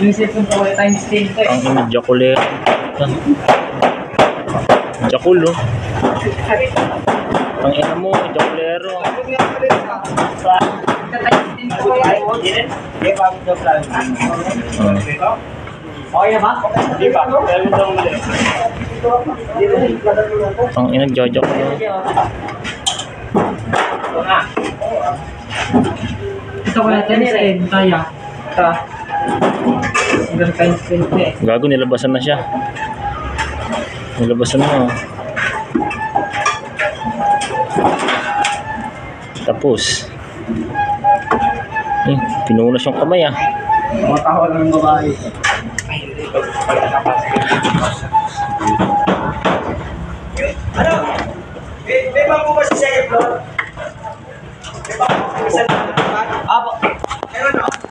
Yung cellphone ko wala times 10 to eh. Ang ina-jaculero. Jakul, oh. Ang ina mo, jaculero. Okay na ba? Hindi ba? Ang ina, jajak mo. Ito ko na times 10 kaya. Ito. Hanggang times 20 eh. Gago, nilabasan na siya. Nilabasan na, oh. Tapos. Pinunas yung kamay, ah. Matawa lang ng babae. Ano? May bago ba si second floor? May bago ba